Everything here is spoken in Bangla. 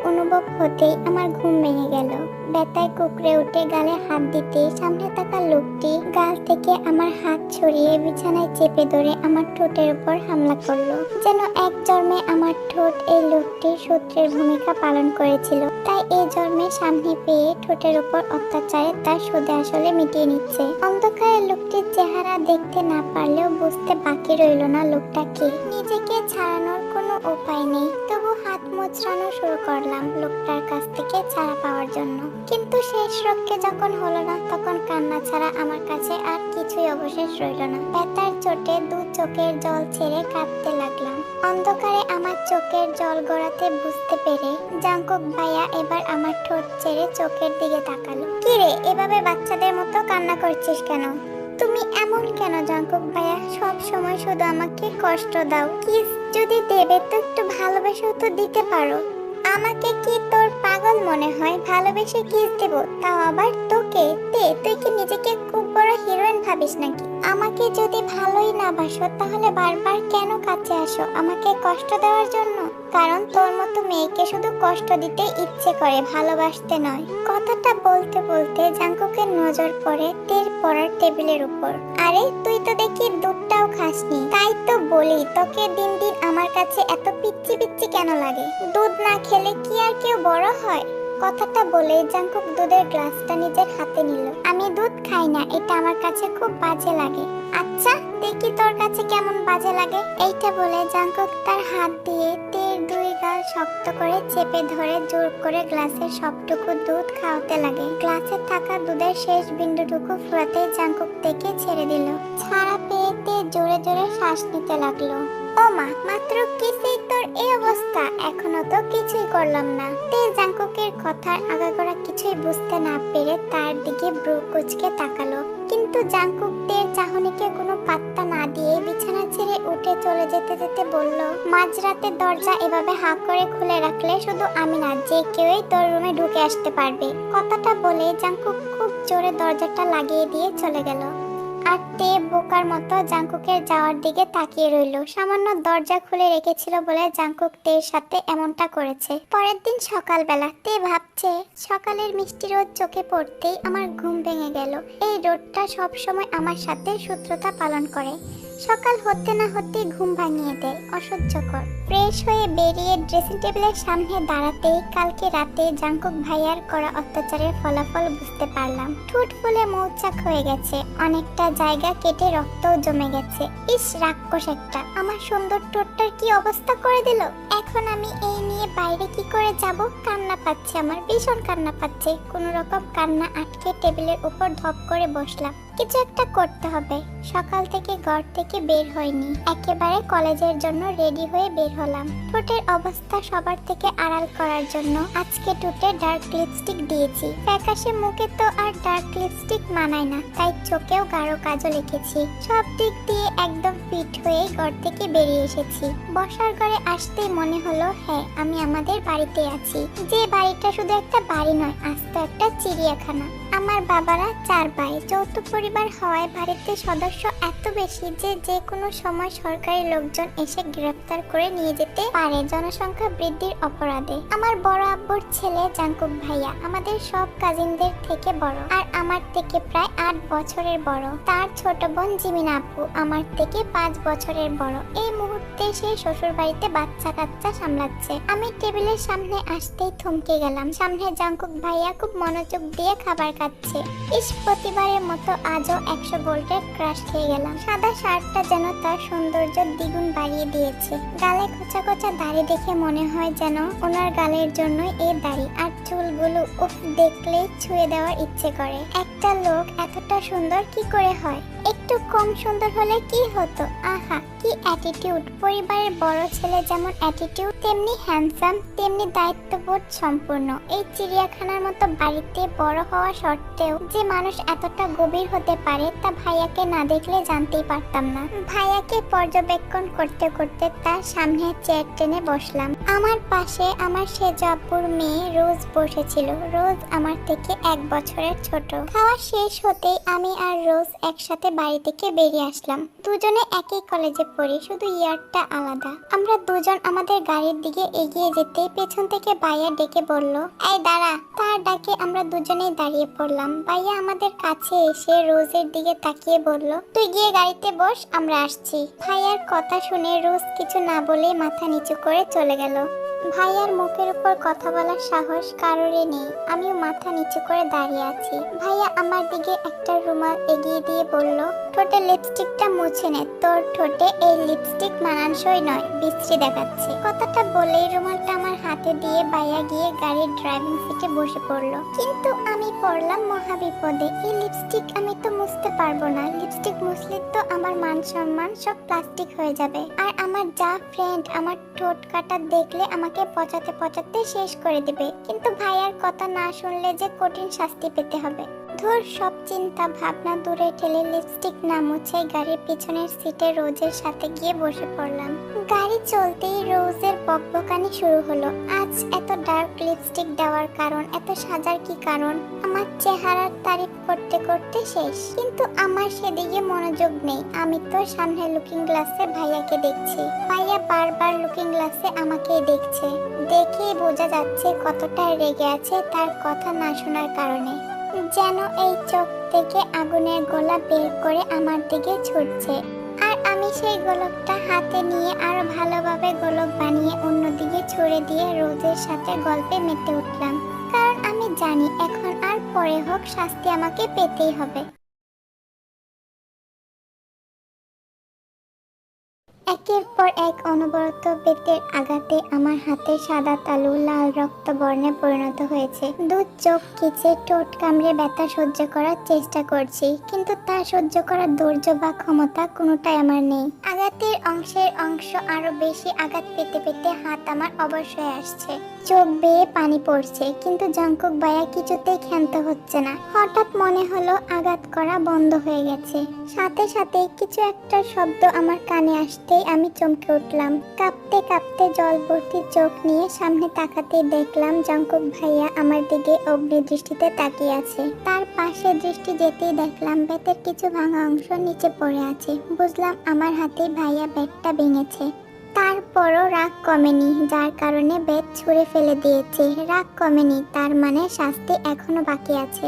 অনুভব হতেই আমার ঘুম ভেঙে গেল। ব্যথায় কুঁকড়ে উঠে গালে হাত দিতেই সামনে থাকা লোকটি গাল থেকে আমার হাত ছড়িয়ে বিছানায় চেপে ধরে আমার ঠোঁটের উপর হামলা করলো। যেন এক জন্মে আমার ঠোঁট এই লোকটির শত্রুর ভূমিকা পালন করেছিল, তাই এই জন্মে সামনে পেয়ে ঠোঁটের উপর অত্যাচারে তার সুদে আসলে মিটিয়ে নিচ্ছে। অন্ধকারে লোকটির চেহারা দেখতে না পারলেও বুঝতে বাকি রইল না লোকটাকে। নিজেকে ছাড়ানোর কোনো উপায় নেই, তবু হাত মোচড়ানো শুরু করলাম লোকটার কাছ থেকে ছাড়া পাওয়ার জন্য। কিন্তু শেষ রক্ষে যখন হলো না, তখন কান্না ছাড়া আমার কাছে আর কিছুই অবশেষ রইল না। ব্যথার চোটে দু চোখের জল ছেড়ে কাঁদতে লাগলাম। অন্ধকারে আমার চোখের জল গড়াতে বুঝতে পেরে জাঙ্কুক ভাইয়া এবার আমার ঠোঁট ছেড়ে চোখের দিকে তাকালো। কিরে, এভাবে বাচ্চাদের মতো কান্না করছিস কেন? তুমি এমন কেন জাঙ্কুক ভাইয়া? সব সময় শুধু আমাকে কষ্ট দাও। কিস যদি দেবে তো একটু ভালোবাসাও তো দিতে পারো। আমাকে কি তোর পাগল মনে হয় ভালোবেসে কিস দেব, তাও আবার তোকে? তুই কি নিজেকে খুব বড় হিরোইন ভাবিস নাকি? আমাকে যদি ভালোই না বাসো তাহলে বারবার কেন কাছে আসো আমাকে কষ্ট দেওয়ার জন্য? কারণ তোর মতো মেয়েকে শুধু কষ্ট দিতে ইচ্ছে করে, ভালোবাসতে নয়। কথাটা বলতে বলতে জাঙ্কুকের নজর পড়ে তেল পড়ার টেবিলের উপর। আরে তুই তো দেখি দুধটাও খাসনি। তাই তো বলি তোকে দিন দিন আমার কাছে এত পিচ্ছি পিচ্ছি কেন লাগে? দুধ না খেলে কি আর কেউ বড় হয়? কথাটা বলে জাঙ্কুক দুধের গ্লাসটা নিজের হাতে নিল। আমি দুধ খাই না, এটা আমার কাছে খুব বাজে লাগে। আচ্ছা দেখি তোর কাছে কেমন বাজে লাগে। এইটা বলে জাঙ্কুক তার হাত দিয়ে তের দুই গাল শক্ত করে চেপে ধরে জোর করে গ্লাসের সবটুকু দুধ খাওয়াতে লাগে। গ্লাসে থাকা দুধের শেষ বিন্দুটুকু ফুরাতে জাঙ্কুক থেকে ছেড়ে দিল। ছাড়া পেয়ে তে জোরে জোরে শ্বাস নিতে লাগলো। ও মা, মাত্র কিসেই তোর এই অবস্থা? এখনো তো কিছুই করলাম না। তে জাঙ্কুকের কথার আগাগোড়া কিছুই বুঝতে না পেরে তার দিকে ব্রু কুচকে তাকালো। কিন্তু জাঙ্কুক তের চাহনিকে কোনো পাত্তা না দিয়ে বিছানা ছেড়ে উঠে চলে যেতে যেতে বলল, মাঝরাতে দরজা এভাবে হাঁ করে খুলে রাখলে শুধু আমি না, যে কেউই তোর রুমে ঢুকে আসতে পারবে। কথাটা বলে জাঙ্কুক খুব জোরে দরজাটা লাগিয়ে দিয়ে চলে গেল। আর তে বোকার মতো জাঙ্কুকের যাওয়ার দিকে তাকিয়ে রইল। সামান্য দরজা খুলে রেখেছিল বলে জাঙ্কুক তের সাথে এমনটা করেছে। পরের দিন সকালবেলা তে ভাবছে, সকালের মিষ্টি রোদ চোখে পড়তেই আমার ঘুম ভেঙে গেল। এই রোদটা সব সময় আমার সাথে শত্রুতা পালন করে। সকাল হতে না হতে ঘুম ভাঙিয়ে দেয়, অসহ্যকর। ফ্রেশ হয়ে বেরিয়ে ড্রেসিং টেবিলের সামনে দাঁড়াতেই কালকে রাতে জাঙ্কুক ভাইয়ার করা অত্যাচারের ফলাফল বুঝতে পারলাম। ঠোঁট ফুলে মৌচাক হয়ে গেছে, অনেকটা জায়গা কেটে রক্তও জমে গেছে। ইস, রাক্ষস একটা, আমার সুন্দর ঠোঁটটার কি অবস্থা করে দিল। এখন আমি এই নিয়ে বাইরে কি করে যাব? কান্না পাচ্ছে, আমার ভীষণ কান্না পাচ্ছে। কোন রকম কান্না আটকে টেবিলের উপর ধপ করে বসলাম। কিছু একটা করতে হবে। সকাল থেকে ঘর থেকে বের হয়নি, একেবারে কলেজের জন্য রেডি হয়ে বের হলাম। ঠোঁটের অবস্থা সবার থেকে আড়াল করার জন্য আজকে ঠোঁটে ডার্ক লিপস্টিক দিয়েছি। ফ্যাকাশে মুখে তো আর ডার্ক লিপস্টিক মানায় না, তাই চোখেও গাঢ় কাজল এঁকেছি। সব দিক দিয়ে একদম ফিট হয়ে ঘর থেকে বেরিয়ে এসেছি। বসার ঘরে আসতেই মনে হলো, হ্যাঁ আমি আমাদের বাড়িতে আছি। যে বাড়িটা শুধু একটা বাড়ি নয়, আস্ত একটা চিড়িয়াখানা। আমার বাবারা 4 ভাই, যৌথ পরিবার হওয়ায় বাড়িতে সদস্য এত বেশি যে কোনো সময় সরকারি লোকজন এসে গ্রেফতার করে নিয়ে যেতে পারে জনসংখ্যা বৃদ্ধির অপরাধে। আমার বড় আব্বুর ছেলে জাঙ্কুক ভাইয়া আমাদের সব কাজিনদের থেকে বড়, আর আমার থেকে প্রায় 8 বছরের বড়। তার ছোট বোন জিমিন আপু আমার থেকে 5 বছরের বড়। এই মুহূর্তে সে শ্বশুর বাড়িতে বাচ্চা কাচ্চা সামলাচ্ছে। আমি টেবিলের সামনে আসতেই থমকে গেলাম। সামনে জাঙ্কুক ভাইয়া খুব মনোযোগ দিয়ে খাবার খাচ্ছে। ইস, প্রতিবারের মতো আজও 100 ভোল্টের ক্রাশ খেয়ে গেলাম। সাদা শার্টটা যেন তার সৌন্দর্য দ্বিগুণ বাড়িয়ে দিয়েছে। গালে খোঁচা খোঁচা দাড়ি দেখে মনে হয় যেন ওনার গালের জন্যই এই দাড়ি। আর চুলগুলো উফ, দেখলেই ছুঁয়ে দেওয়ার ইচ্ছে করে। একটা লোক এতটা সুন্দর কি করে হয়? একটু কম সুন্দর হলে কি হতো? আহা, কি অ্যাটিটিউড! পরিবারের বড় ছেলে যেমন অ্যাটিটিউড, তেমনি হ্যান্ডসাম, তেমনি দায়িত্ববোধ সম্পূর্ণ। এই চিড়িয়াখানার মতো বাড়িতে বড় হওয়া সত্ত্বেও যে মানুষ এতটা গভীর হতে পারে তা ভাইয়াকে না দেখলে জানতেই পারতাম না। ভাইয়াকে পর্যবেক্ষণ করতে করতে তার সামনে চেয়ার টেনে বসলাম। আমার পাশে আমার সে জব্বুর মেয়ে রোজ বসেছিল। রোজ আমার থেকে 1 বছরের ছোট। খাওয়া শেষ হতেই আমি আর রোজ একসাথে বাড়ি থেকে বেরিয়ে আসলাম। দুজনে একই কলেজে পড়ি, শুধু ইয়ারটা আলাদা। আমরা দুজন আমাদের গাড়ির দিকে এগিয়ে যেতে পেছন থেকে ভাইয়া ডেকে বলল, এই দাঁড়া। তার ডাকে আমরা দুজনেই দাঁড়িয়ে পড়লাম। ভাইয়া আমাদের কাছে এসে রোজের দিকে তাকিয়ে বলল, তুই গিয়ে গাড়িতে বস, আমরা আসছি। ভাইয়ার কথা শুনে রোজ কিছু না বলে মাথা নিচু করে চলে গেল। ভাইয়ার মুখের উপর কথা বলার সাহস কারোরই নেই। আমিও মাথা নিচু করে দাঁড়িয়ে আছি। ভাইয়া আমার দিকে একটা রুমাল এগিয়ে দিয়ে বলল, ঠোঁটে লিপস্টিকটা মুছে নে, তোর ঠোঁটে এই লিপস্টিক মানানসই নয়, বিশ্রী দেখাচ্ছে। কথাটা বলেই রুমালটা আমার হাতে দিয়ে ভাইয়া গিয়ে গাড়ির ড্রাইভিং সিটে বসে পড়লো। কিন্তু আমি পড়লাম মহাবিপদে। এই লিপস্টিক আমি তো মুছতে পারবো না। লিপস্টিক মুছলে তো আমার মান সম্মান সব প্লাস্টিক হয়ে যাবে। আর আমার যা ফ্রেন্ড আমার ঠোঁট কাটা দেখলে আমাকে পচাতে পচাতে শেষ করে দিবে। কিন্তু ভাইয়ার কথা না শুনলে যে কঠিন শাস্তি পেতে হবে। ধর, সব চিন্তা ভাবনা দূরে ঠেলে লিপস্টিক না মুছে গাড়ির পিছনের সিটে রোজের সাথে গিয়ে বসে পড়লাম। গাড়ি চলতেই রোজের বকবকানি শুরু হলো। আজ এত ডার্ক লিপস্টিক দেওয়ার কারণ, এত সাজার কি কারণ? আমার চেহারার তারিফ করতে করতে শেষ। কিন্তু আমার সেদিকে মনোযোগ নেই। আমি তো সামনে লুকিং গ্লাসে ভাইয়াকে দেখছি। ভাইয়া বারবার লুকিং গ্লাসে আমাকেই দেখছে। দেখেই বোঝা যাচ্ছে কতটা রেগে আছে তার কথা না শোনার কারণে। যেন এই চোখ থেকে আগুনের গোলা বের করে আমার দিকে ছুটছে। আর আমি সেই গোলকটা হাতে নিয়ে আরো ভালোভাবে গোলক বানিয়ে অন্যদিকে ছুড়ে দিয়ে রোজের সাথে গল্পে মেতে উঠলাম। কারণ আমি জানি এখন আর পরে হোক শাস্তি আমাকে পেতেই হবে। একের পর এক অনবরত বেতের আঘাতে আমার হাতে সাদা তালু লাল রক্ত বর্ণে পরিণত হয়েছে। দুধ চোখ খিচে ঠোঁট কামড়ে ব্যথা সহ্য করার চেষ্টা করছি, কিন্তু তা সহ্য করার ধৈর্য বা ক্ষমতা কোনোটাই আমার নেই। আঘাতের অংশ আরো বেশি আঘাত পেতে পেতে হাত আমার অবশ হয়ে আসছে। চোখ বেয়ে পানি পড়ছে, কিন্তু জঙ্কুক ভাইয়া কিছুতেই ক্ষান্ত হচ্ছে না। হঠাৎ মনে হলো আঘাত করা বন্ধ হয়ে গেছে। সাথে সাথে কিছু একটা শব্দ আমার কানে আসতে আমি চমকে উঠলাম। কাঁপতে কাঁপতে জল ভর্তি চোখ নিয়ে সামনে তাকাতেই দেখলাম জঙ্কুক ভাইয়া আমার দিকে অগ্নি দৃষ্টিতে তাকিয়ে আছে। তার পাশে দৃষ্টি যেতেই দেখলাম বেতের কিছু ভাঙা অংশ নিচে পড়ে আছে। বুঝলাম আমার হাতে ভাইয়া বেতটা ভেঙেছে। তারপরও রাগ কমেনি, যার কারণে বেত ছুঁড়ে ফেলে দিয়েছে। রাগ কমেনি, তার মানে শাস্তি এখনো বাকি আছে।